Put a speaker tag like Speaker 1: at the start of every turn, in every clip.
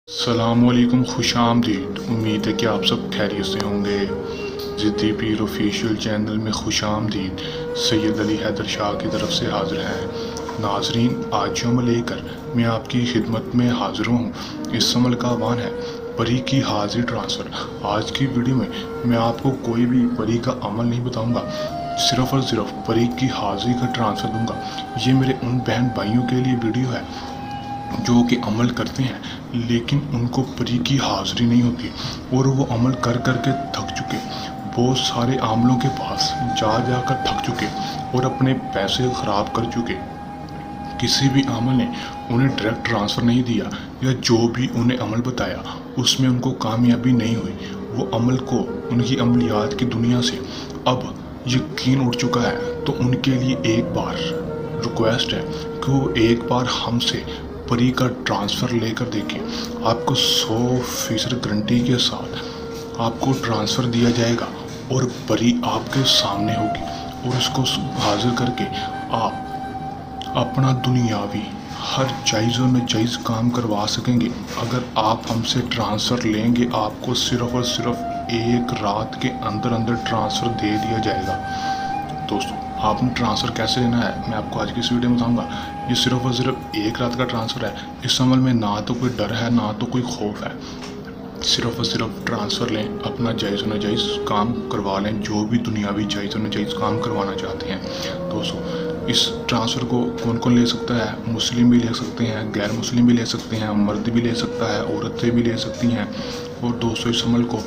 Speaker 1: السلام علیکم، خوش آمدید۔ امید ہے کہ آپ سب خیریت سے ہوں گے۔ ضدی پیر آفیشیل چینل میں خوش آمدید۔ سید علی حیدر شاہ کی طرف سے حاضر ہیں۔ ناظرین، آج جو عمل لے کر میں آپ کی خدمت میں حاضر ہوں، اس عمل کا عنوان ہے پری کی حاضری ٹرانسفر۔ آج کی ویڈیو میں آپ کو کوئی بھی پری کا عمل نہیں بتاؤں گا، صرف اور صرف پری کی حاضری کا ٹرانسفر دوں گا۔ یہ میرے ان بہن بھائیوں کے لیے ویڈیو ہے جو کہ عمل کرتے ہیں لیکن ان کو پری کی حاضری نہیں ہوتی اور وہ عمل کر کر کے تھک چکے، بہت سارے عاملوں کے پاس جا کر تھک چکے اور اپنے پیسے خراب کر چکے۔ کسی بھی عامل نے انہیں ڈائریکٹ ٹرانسفر نہیں دیا یا جو بھی انہیں عمل بتایا اس میں ان کو کامیابی نہیں ہوئی۔ وہ عمل کو ان کی عملیات کی دنیا سے اب یقین اٹھ چکا ہے، تو ان کے لیے ایک بار ریکویسٹ ہے کہ وہ ایک بار ہم سے پری کا ٹرانسفر لے کر دیکھیں۔ آپ کو 100% گارنٹی کے ساتھ آپ کو ٹرانسفر دیا جائے گا اور پری آپ کے سامنے ہوگی اور اس کو حاضر کر کے آپ اپنا دنیاوی ہر جائز و ناجائز کام کروا سکیں گے۔ اگر آپ ہم سے ٹرانسفر لیں گے، آپ کو صرف اور صرف ایک رات کے اندر ٹرانسفر دے دیا جائے گا۔ دوستو، آپ نے ٹرانسفر کیسے لینا ہے میں آپ کو آج کی اس ویڈیو میں بتاؤں گا۔ یہ صرف اور صرف ایک رات کا ٹرانسفر ہے۔ اس عمل میں نہ تو کوئی ڈر ہے نہ تو کوئی خوف ہے۔ صرف اور صرف ٹرانسفر لیں، اپنا جائز و ناجائز کام کروا لیں، جو بھی دنیاوی جائز و ناجائز کام کروانا چاہتے ہیں۔ دوستو، اس ٹرانسفر کو کون کون لے سکتا ہے؟ مسلم بھی لے سکتے ہیں، غیر مسلم بھی لے سکتے ہیں، مرد بھی لے سکتا ہے، عورتیں بھی لے سکتی ہیں۔ اور دوستو، اس عمل کو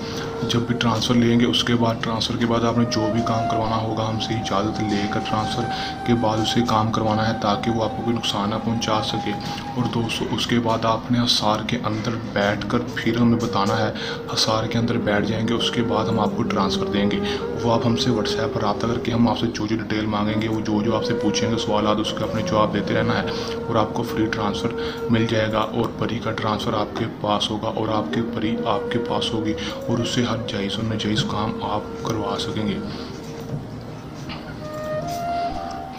Speaker 1: جب بھی ٹرانسفر لیں گے، اس کے بعد ٹرانسفر کے بعد آپ نے جو بھی کام کروانا ہوگا ہم سے اجازت لے کر ٹرانسفر کے بعد اسے کام کروانا ہے تاکہ وہ آپ کو کوئی نقصان نہ پہنچا سکے۔ اور دوستو، اس کے بعد آپ نے حصار کے اندر بیٹھ کر پھر ہمیں بتانا ہے، حصار کے اندر بیٹھ جائیں گے، اس کے بعد ہم آپ کو ٹرانسفر دیں گے۔ وہ آپ ہم سے واٹس ایپ پر رابطہ کر کے ہم آپ سے جو ڈیٹیل مانگیں گے، وہ جو آپ سے پوچھیں گے سوالات، اس کے اپنے جواب دیتے رہنا ہے اور آپ کو فری ٹرانسفر مل جائے گا اور پری کا ٹرانسفر آپ کے پاس ہوگا اور آپ کی پری آپ کے پاس ہوگی اور اس سے ہر جائز و ناجائز کام آپ کروا سکیں گے۔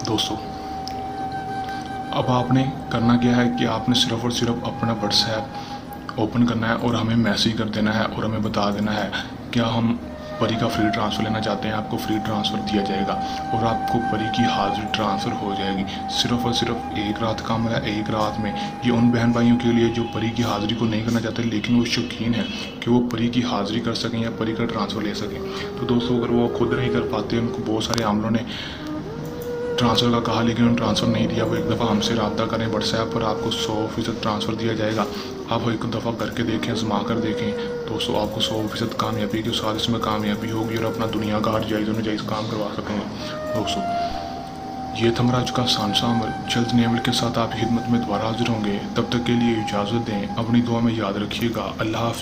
Speaker 1: دوستو، اب آپ نے کرنا کیا ہے کہ آپ نے صرف اور صرف اپنا واٹس ایپ اوپن کرنا ہے اور ہمیں میسیج کر دینا ہے اور ہمیں بتا دینا ہے کیا ہم پری کا فری ٹرانسفر لینا چاہتے ہیں۔ آپ کو فری ٹرانسفر دیا جائے گا اور آپ کو پری کی حاضری ٹرانسفر ہو جائے گی۔ صرف اور صرف ایک رات کا عمل ہے۔ ایک رات میں یہ ان بہن بھائیوں کے لیے جو پری کی حاضری کو نہیں کرنا چاہتے لیکن وہ شوقین ہیں کہ وہ پری کی حاضری کر سکیں یا پری کا ٹرانسفر لے سکیں۔ تو دوستو، اگر وہ خود نہیں کر پاتے، ان کو بہت سارے عاملوں نے ٹرانسفر کا کہا لیکن انہوں نے ٹرانسفر نہیں دیا، وہ ایک دفعہ ہم سے رابطہ کریں واٹس ایپ پر، آپ کو 100% ٹرانسفر دیا جائے گا۔ آپ ایک دفعہ کر کے دیکھیں، آزما کر دیکھیں۔ دوستو، آپ کو 100% کامیابی کے ساتھ اس میں کامیابی ہوگی اور اپنا دنیا کا ہر جائز و ناجائز کام کروا سکیں گے۔ دوستو، یہ تھا میرا آج کا سانسا عمل۔ جلد نئے عمل کے ساتھ آپ کی خدمت میں دوبارہ حاضر ہوں گے۔ تب تک کے لیے اجازت دیں، اپنی دعا میں یاد رکھیے گا۔ اللہ حافظ۔